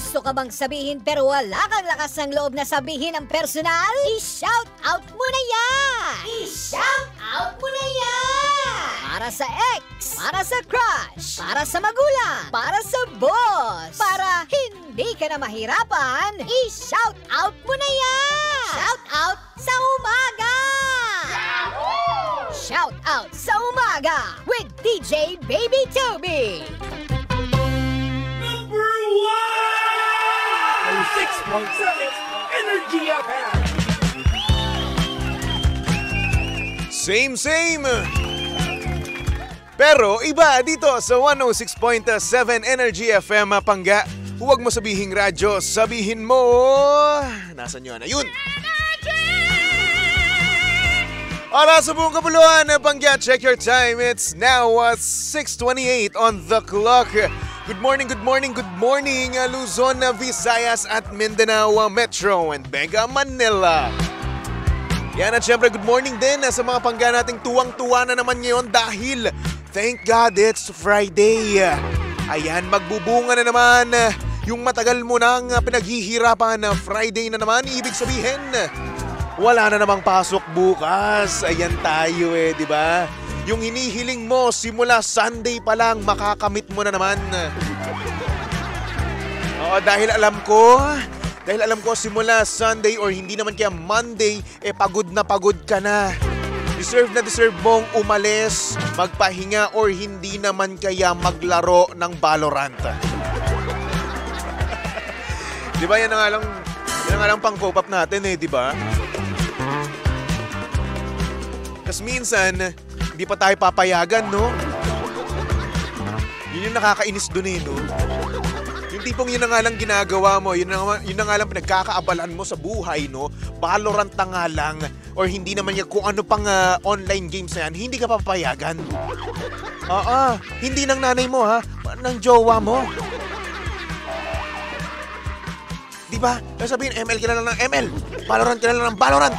gusto ka bang sabihin pero wala kang lakas ng loob na sabihin ang personal? I-shout out mo na yan! I-shout out mo na yan! Para sa ex, para sa crush, para sa magulang, para sa boss, para hindi ka na mahirapan, i-shout out mo na yan! Shout out sa umaga! Shout out sa umaga with DJ Baby Toby! Number 1! 6.7 Energy FM! Same! Pero iba dito sa 106.7 Energy FM Pangga. Huwag mo sabihing radyo, sabihin mo... Nasaan yun? Ayun! Oras sa buong kapuluan, Pangga, check your time. It's now 6:28 on the clock. Good morning, Luzon, Visayas at Mindanao Metro and Mega Manila. Yan at syempre good morning din sa mga Pangga nating tuwang-tuwa na naman ngayon dahil thank God it's Friday. Ayan, magbubunga na naman yung matagal mo nang pinaghihirapan na Friday na naman. Ibig sabihin, wala na namang pasok bukas. Ayan tayo di ba? Yung hinihiling mo simula Sunday pa lang makakamit mo na naman. Oo, dahil alam ko simula Sunday or hindi naman kaya Monday, pagod na pagod ka na. Deserve na deserve mong umalis, magpahinga or hindi naman kaya maglaro ng Valorant. Di ba yan nga lang pang cope up natin di ba? Kasi minsan, hindi pa tayo papayagan, no? Yun yung nakakainis dun no? Yung tipong yun na nga lang ginagawa mo, yun na nga lang pinagkakaabalan mo sa buhay, no? Valorant na nga lang, or hindi naman yan kung ano pang online games na yan, hindi ka papayagan. Hindi ng nanay mo, ng jowa mo. Diba? Sabihin, ML ka na lang ng ML, Valorant ka na lang ng Valorant.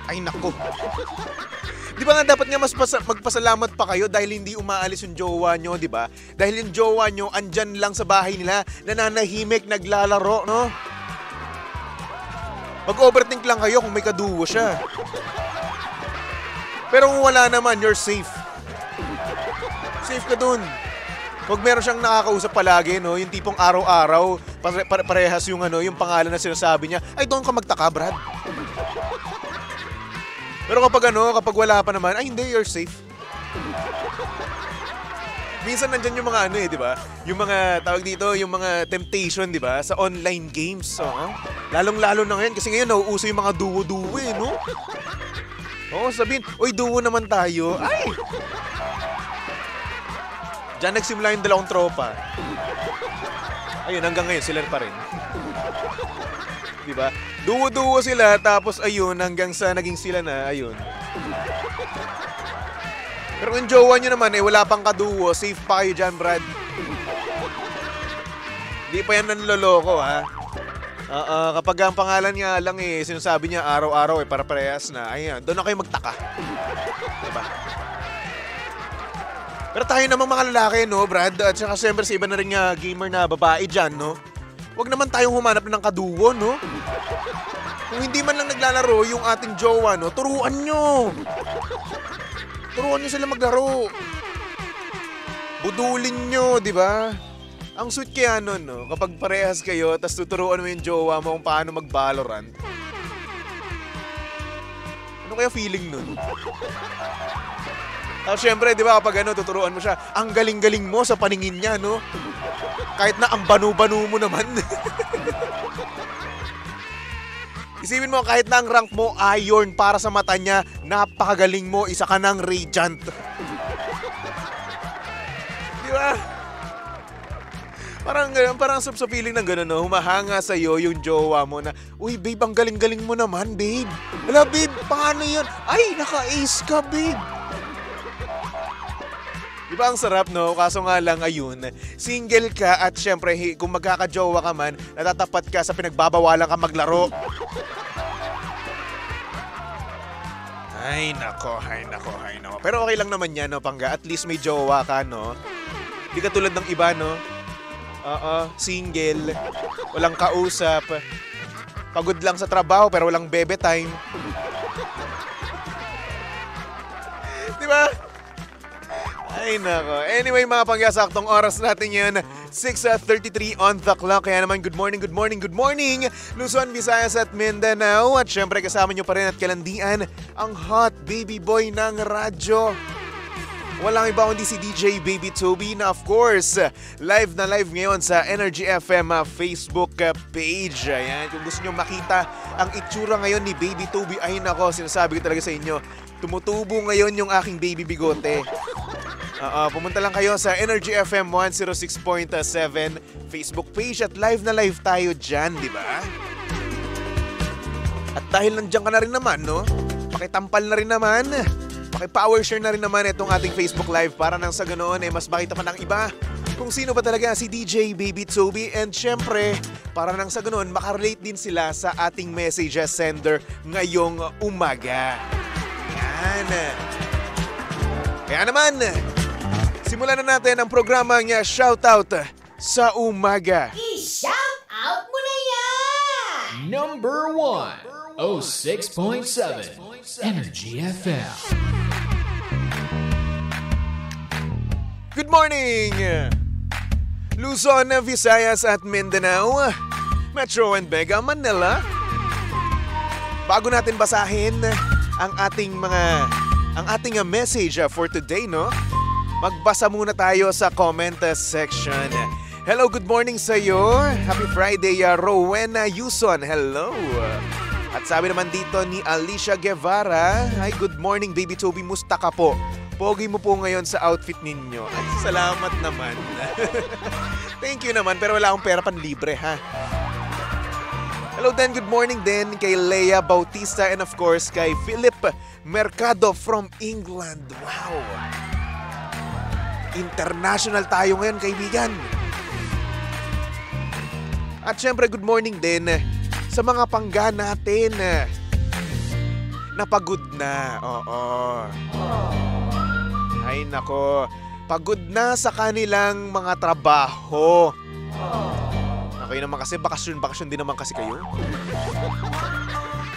Ay nako. Di ba nga dapat nga mas magpasalamat pa kayo dahil hindi umaalis yung jowa nyo, di ba? Dahil yung jowa nyo andyan lang sa bahay nila, nananahimik, naglalaro, no? Mag-overthink lang kayo kung may kaduwo siya. Pero kung wala naman, you're safe. Safe ka dun. Huwag meron siyang nakakausap palagi, no? Yung tipong araw-araw, parehas yung yung pangalan na sinasabi niya, ay doon ka magtaka, Brad. Pero kapag wala pa naman, ay hindi, you're safe. Minsan nandyan yung mga di ba? Yung mga, tawag dito, yung mga temptation, di ba? Sa online games, Lalong-lalo na ngayon, kasi ngayon nauuso yung mga duo-duo, no? Sabihin, uy, duo naman tayo. Ay! Diyan nagsimula yung dalawang tropa. Ayun, hanggang ngayon, sila pa rin. Diba? Duo-duo sila, tapos ayun, hanggang sa naging sila na, ayun. Pero kung jowa nyo naman, wala pang kaduo, safe pa kayo dyan, Brad. Di pa yan nanloloko, kapag ang pangalan nga lang sinasabi niya araw-araw, para-parehas na, ayan, doon na kayo magtaka. Diba? Pero tayo namang mga lalaki, no, Brad? At saka siyempre sa iba na rin nga gamer na babae dyan, no? Huwag naman tayong humanap ng kaduo, no? Kung hindi man lang naglalaro yung ating jowa, no? Turuan nyo! Turuan nyo sila maglaro. Budulin nyo, di ba? Ang sweet kaya nun, no? Kapag parehas kayo, tas tuturuan mo yung jowa mo kung paano mag-Valorant. Ano kaya feeling nun? Tapos syempre, di ba, kapag tuturuan mo siya, ang galing-galing mo sa paningin niya, no? Kahit na ang banu-banu mo naman. Isipin mo, kahit na ang rank mo iron para sa mata niya, napakagaling mo, isa ka ng Radiant. Di ba? Parang sa feeling ng gano'n, no? Humahanga sa'yo yung jowa mo na, uy, babe, ang galing-galing mo naman, babe. Wala, babe, paano yun? Ay, naka-ace ka, babe. Diba ang sarap, no? Kaso nga lang, ayun, single ka at syempre kung magkakajowa ka man, natatapat ka sa pinagbabawalan ka maglaro. Ay nako. Pero okay lang naman yan, no, Pangga? At least may jowa ka, no? Di ka tulad ng iba, no? Single. Walang kausap. Pagod lang sa trabaho pero walang bebe time. Di ba? Ay nako. Anyway mga pangyasaktong oras natin yan. 6:33 on the clock. Kaya naman good morning, good morning, good morning. Luzon, Visayas at Mindanao. At syempre kasama nyo pa rin at kalandian ang hot baby boy ng radyo. Walang iba kundi si DJ Baby Toby na of course live na live ngayon sa Energy FM Facebook page. Ayan, kung gusto nyo makita ang itsura ngayon ni Baby Toby, ay nako, sinasabi ko talaga sa inyo, tumutubo ngayon yung aking baby bigote. Pumunta lang kayo sa Energy FM 106.7 Facebook page at live na live tayo dyan, di ba? At dahil nandiyan ka na rin naman, no? Pakitampal na rin naman. Paki-power share na rin naman itong ating Facebook Live para nang sa ganoon mas makita pa ng iba kung sino ba talaga si DJ Baby Toby. And syempre, para nang sa ganoon makarelate din sila sa ating message sender ngayong umaga. Yan. Kaya naman, simulan na natin ang programang Shoutout sa Umaga. I-shout out mo na yan! Number 1, 06.7 Energy FM. Good morning! Luzon, Visayas at Mindanao, Metro and Mega Manila. Bago natin basahin ang ating message for today, no? Magbasa muna tayo sa comment section. Hello, good morning sa iyo. Happy Friday, Rowena Yuson. Hello. At sabi naman dito ni Alicia Guevara, hi, good morning Baby Toby, musta ka po? Pogi mo po ngayon sa outfit ninyo. Ay, salamat naman. Thank you naman, pero wala akong pera panlibre, ha? Hello then, good morning din kay Leia Bautista and of course kay Philip Mercado from England. Wow! International tayo ngayon, kaibigan. At syempre, good morning din sa mga pangga natin. Napagod na, oo. Ay nako, pagod na sa kanilang mga trabaho. Okay naman kasi, bakasyon din naman kasi kayo.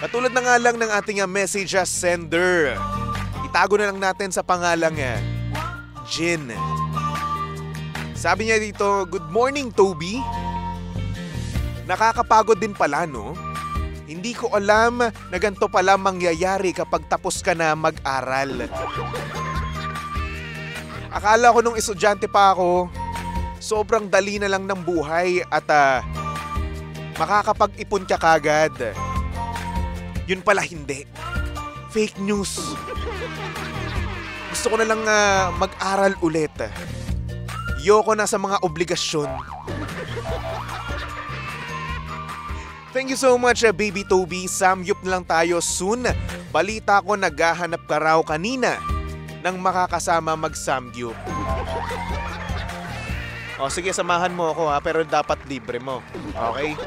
Katulad na nga lang ng ating message sender. Itago na lang natin sa pangalang Jin. Sabi niya dito, good morning Toby. Nakakapagod din pala, no? Hindi ko alam na ganito pala mangyayari kapag tapos ka na mag-aral. Akala ko nung estudyante pa ako, sobrang dali na lang ng buhay at makakapag-ipon ka kagad. Yun pala hindi. Fake news. Gusto ko na lang mag-aral ulit. Yoko na sa mga obligasyon. Thank you so much, Baby Toby. Samyup na lang tayo soon. Balita ko naghahanap ka raw kanina nang makakasama mag-samgyup. O sige, samahan mo ako ha, pero dapat libre mo. Okay?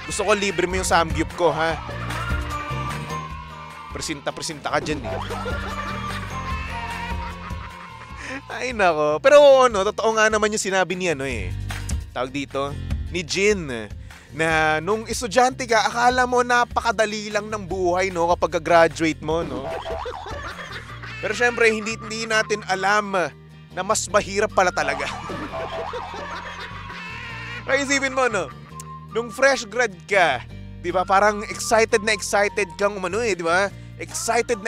Gusto ko libre mo yung samgyup ko ha. Presinta ka dyan eh. Ay nako. Pero totoo nga naman yung sinabi niya tawag dito, ni Jin. Na nung estudyante ka, akala mo napakadali lang ng buhay kapag graduate mo, no? Pero syempre, hindi natin alam na mas mahirap pala talaga. Kaya isipin mo, nung fresh grad ka, di ba, parang excited kang di ba? Excited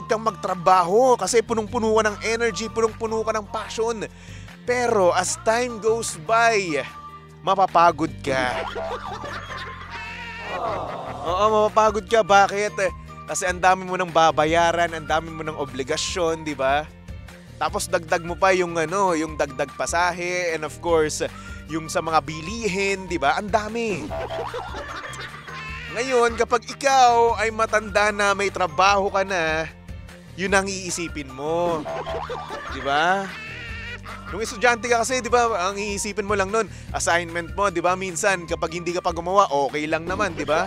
kang magtrabaho kasi punong-puno ka ng energy, punong-puno ka ng passion. Pero as time goes by, mapapagod ka. Oo, mapapagod ka. Bakit? Kasi ang dami mo ng babayaran, ang dami mo ng obligasyon, di ba? Tapos dagdag mo pa yung yung dagdag pasahe and of course, yung sa mga bilihin, di ba? Ang dami. Ngayon, kapag ikaw ay matanda na, may trabaho ka na, yun ang iisipin mo. Di ba? Nung estudyante ka kasi, di ba, ang iisipin mo lang nun, assignment mo, di ba? Minsan, kapag hindi ka pa gumawa, okay lang naman, di ba?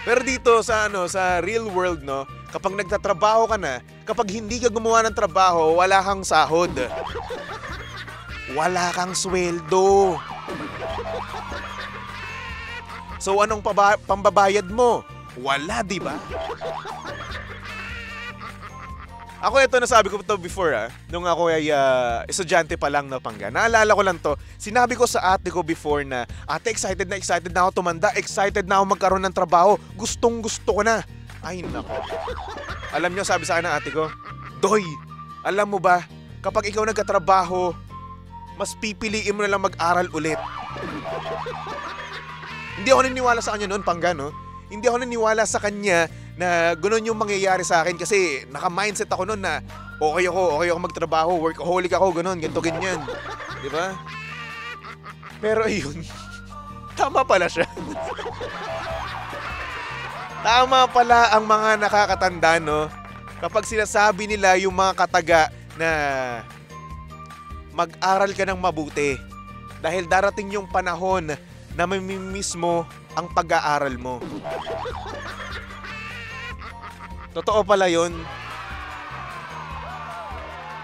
Pero dito sa real world, kapag nagtatrabaho ka na, kapag hindi ka gumawa ng trabaho, wala kang sahod. wala kang sweldo. So anong pambabayad mo? Wala, di ba? Ako ito, nasabi ko to before nung ako ay estudyante pa lang na Pangga. Naalala ko lang to, sinabi ko sa ate ko before na, ate, excited na ako tumanda, excited na ako magkaroon ng trabaho, gustong gusto ko na. Ay nako. Alam niyo, sabi sa akin ng ate ko, Doy, alam mo ba, kapag ikaw nagkatrabaho, mas pipiliin mo na lang mag-aral ulit. Hindi ako naniniwala sa kanya noon, Pangga, no? Hindi ako naniniwala sa kanya na gano'n yung mangyayari sa akin kasi naka-mindset ako noon na okay ako magtrabaho, workaholic ako, gano'n, ganito, ganyan. Di ba? Pero ayun, tama pala siya. Tama pala ang mga nakakatanda, no? Kapag sinasabi nila yung mga kataga na mag-aral ka ng mabuti dahil darating yung panahon na mamimiss mo ang pag-aaral mo. Totoo pala yun.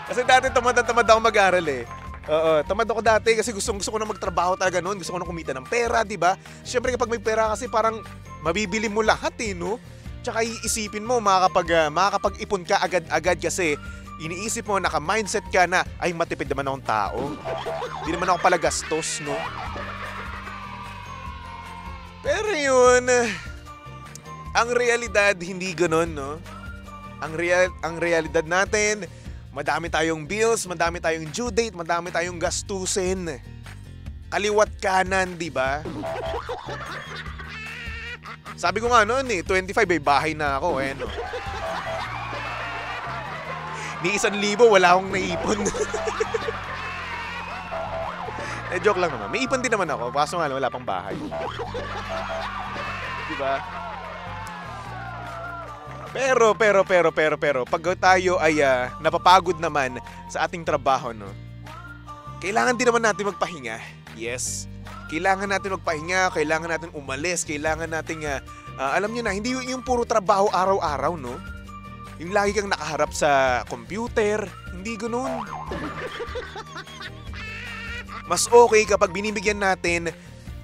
Kasi dati tamad ako mag-aral eh. Oo, tamad ako dati kasi gusto ko na magtrabaho talaga noon. Gusto ko na kumita ng pera, di ba? Siyempre kapag may pera kasi parang mabibili mo lahat eh, no? Tsaka iisipin mo makakapag-ipon ka agad-agad kasi iniisip mo, naka-mindset ka na, ay matipid naman akong tao. Hindi naman ako pala gastos, no? Pero yun, ang realidad hindi ganoon, no? Ang realidad natin, madami tayong bills, madami tayong due date, madami tayong gastusin. Kaliwat kanan, di ba? Sabi ko nga noon 25 ay bahay na ako, no? Ni 1,000 wala akong naipon. Joke lang naman. May ipon din naman ako, kaso nga wala pang bahay. Diba? Pero, pag tayo ay napapagod naman sa ating trabaho, no? Kailangan din naman natin magpahinga. Yes. Kailangan natin magpahinga, kailangan natin umalis, kailangan natin, alam nyo na, hindi yung puro trabaho araw-araw, no? Yung lagi kang nakaharap sa computer, hindi ganoon. Mas okay kapag binibigyan natin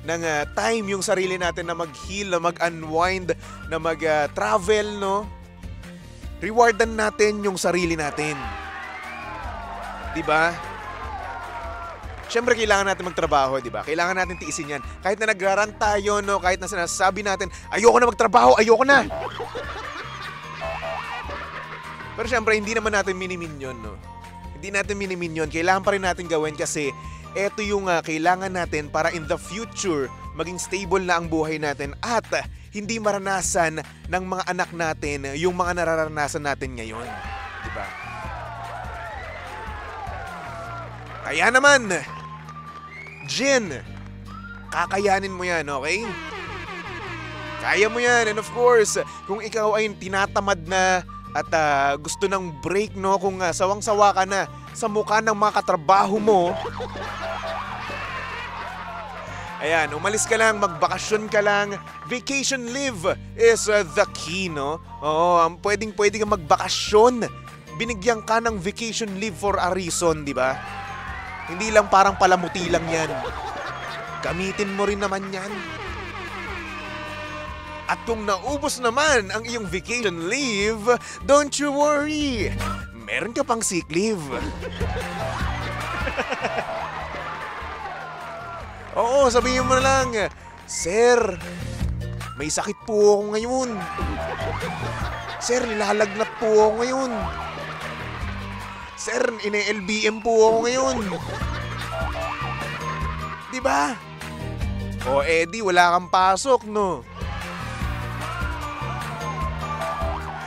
ng time yung sarili natin na mag-heal, na mag-unwind, na mag-travel, no? Rewardan natin yung sarili natin. Diba? Siyempre, kailangan natin magtrabaho, diba? Kailangan natin tiisin yan. Kahit na nagraran tayo, no? Kahit na sinasabi natin, ayoko na magtrabaho, ayoko na! Pero siyempre, hindi naman natin minimin yun, no? Hindi natin minimin yun. Kailangan pa rin natin gawin kasi eto yung kailangan natin para in the future maging stable na ang buhay natin at hindi maranasan ng mga anak natin yung mga nararanasan natin ngayon. Diba? Kaya naman, Jin, kakayanin mo yan, okay? Kaya mo yan. And of course, kung ikaw ay tinatamad na at gusto ng break, no? Kung sawang-sawa ka na sa mukha ng mga katrabaho mo, ayan, umalis ka lang, magbakasyon ka lang. Vacation leave is the key, no? Oo, pwedeng kang magbakasyon. Binigyan ka ng vacation leave for a reason, di ba? Hindi lang parang palamuti lang yan. Gamitin mo rin naman yan. At kung naubos naman ang iyong vacation leave, don't you worry. Meron ka pang sick leave. Oo, sabihin mo na lang, Sir, may sakit po ako ngayon. Sir, nilalagnat po ako ngayon. Sir, ine-LBM po ako ngayon. Diba? O Eddie, wala kang pasok, no?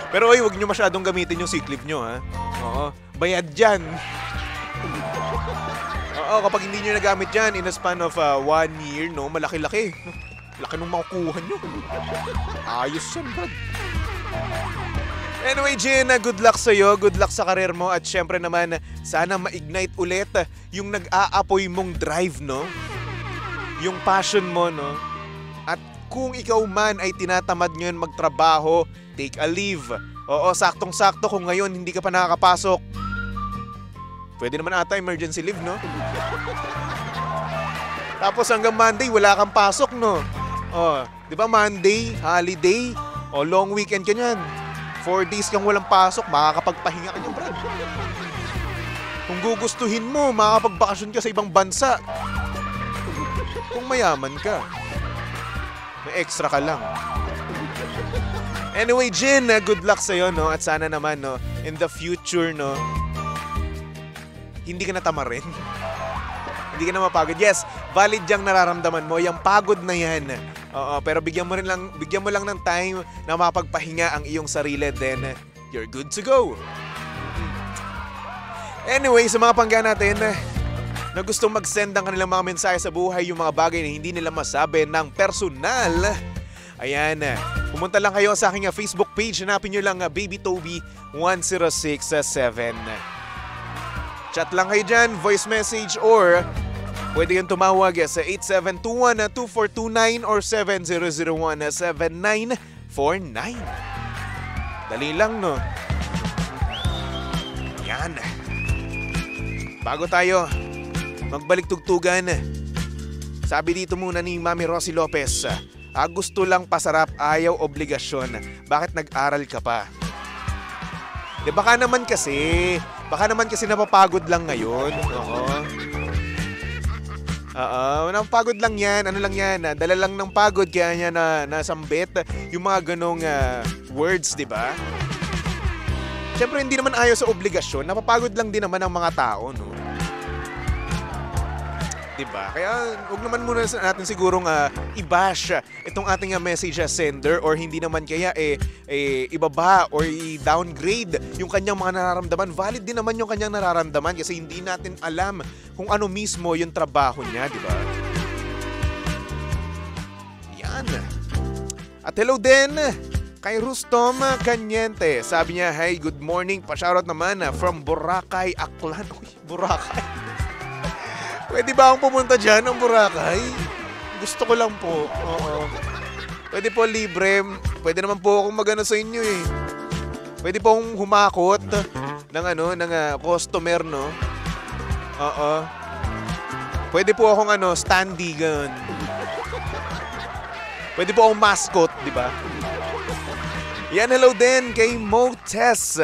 Pero huwag nyo masyadong gamitin yung sick leave nyo, ha? Oo, bayad dyan. Oo, kapag hindi nyo nagamit dyan in a span of 1 year, no? Malaki-laki. Laki nung makukuha nyo. Ayos yan, brad. Anyway, Jin, good luck sa'yo. Good luck sa karir mo. At syempre naman, sana ma-ignite ulit yung nag-aapoy mong drive, no? Yung passion mo, no? At kung ikaw man ay tinatamad ngayon magtrabaho, take a leave. Oo, saktong-sakto kung ngayon hindi ka pa nakakapasok. Pwede naman ata emergency leave, no? Tapos hanggang Monday, wala kang pasok, no? Oh, di ba Monday, holiday, o long weekend ka niyan. 4 days kang walang pasok, makakapagpahinga ka niyan, Brad. Kung gugustuhin mo, makakapagbakasyon ka sa ibang bansa. Kung mayaman ka, may extra ka lang. Anyway, Jen, good luck sa'yo, no? At sana naman, no, in the future, no, hindi ka natamarin. Hindi ka na mapagod. Yes, valid yung nararamdaman mo. Yung pagod na yan. Oo, pero bigyan mo lang ng time na mapagpahinga ang iyong sarili. Then, you're good to go. Anyway, sa mga pangga natin na gustong mag-send ng kanilang mga mensahe sa buhay, yung mga bagay na hindi nila masabi ng personal, ayan, pumunta lang kayo sa aking Facebook page. Hanapin nyo lang Baby Toby 1067. Chat lang kayo dyan, voice message, or pwede kang tumawag sa 8721-2429 or 7001-7949. Dali lang, no? Yan. Bago tayo magbalik tugtugan, sabi dito muna ni Mami Rosie Lopez, gusto lang pasarap, ayaw obligasyon. Bakit nag-aral ka pa? De, baka naman kasi napapagod lang ngayon. Napapagod lang yan. Ano lang yan? Dala lang ng pagod kaya niya nasambit yung mga ganong words, di ba? Siyempre, hindi naman ayaw sa obligasyon. Napapagod lang din naman ang mga tao, no? Diba? Kaya huwag naman muna natin sigurong i-bash itong ating message sender, or hindi naman kaya ibaba or i-downgrade yung kanyang mga nararamdaman. Valid din naman yung kanyang nararamdaman kasi hindi natin alam kung ano mismo yung trabaho niya, di ba? Yan. At hello din kay Rustom Kanyente. Sabi niya, hey, good morning. Pa-shoutout naman from Boracay, Aklan. Uy, Boracay. Pwede ba akong pumunta dyan ng Boracay? Gusto ko lang po. Oo. Pwede po libre. Pwede naman po akong magano sa inyo eh. Pwede po akong humakot ng customer, no? Oo. Pwede po akong standee, ganun. Pwede po akong mascot, di ba? Yan, hello din kay Mo Tess.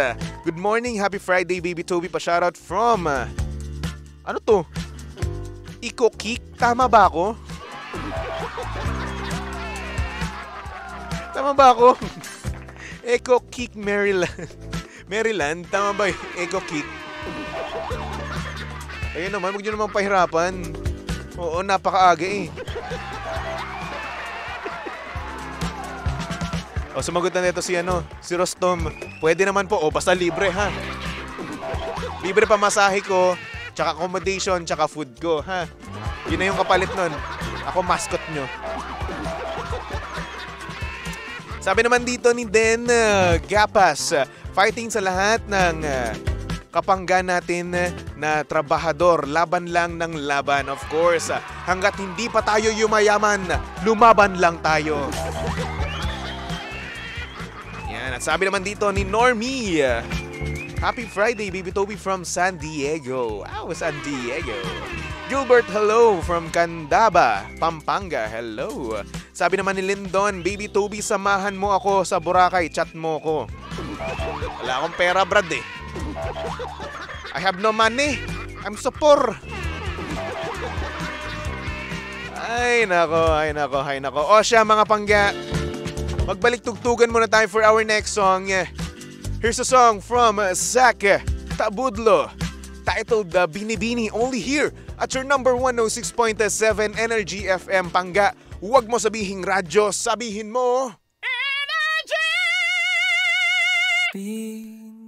Good morning, happy Friday, Baby Toby. Pa-shoutout from... ano to? Eco Kick? Tama ba ako? Tama ba ako? Eco Kick, Maryland. Maryland? Tama ba yung Eco Kick? Ayun naman, huwag nyo naman pahirapan. Oo, napakaaga eh. O, sumagot na nito si Rostom. Pwede naman po. O, basta libre ha. Libre pa masahe ko, tsaka accommodation, tsaka food ko, ha? Yun na yung kapalit nun. Ako mascot nyo. Sabi naman dito ni Den Gapas, fighting sa lahat ng kapangga natin na trabahador. Laban lang ng laban, of course. Hanggat hindi pa tayo yumayaman, lumaban lang tayo. Yan. At sabi naman dito ni Normie, happy Friday, Baby Toby from San Diego. Wow, San Diego. Gilbert, hello from Candaba, Pampanga. Hello. Sabi naman ni Lindon, Baby Toby, samahan mo ako sa Boracay. Chat mo ko. Wala akong pera, Brad eh. I have no money. I'm so poor. Ay, nako. O siya, mga pangga. Magbalik tugtugan muna tayo for our next song. Here's a song from Zach Tabudlo, titled Binibini, only here at your number 106.7 Energy FM. Pangga, huwag mo sabihing radyo, sabihin mo Energy!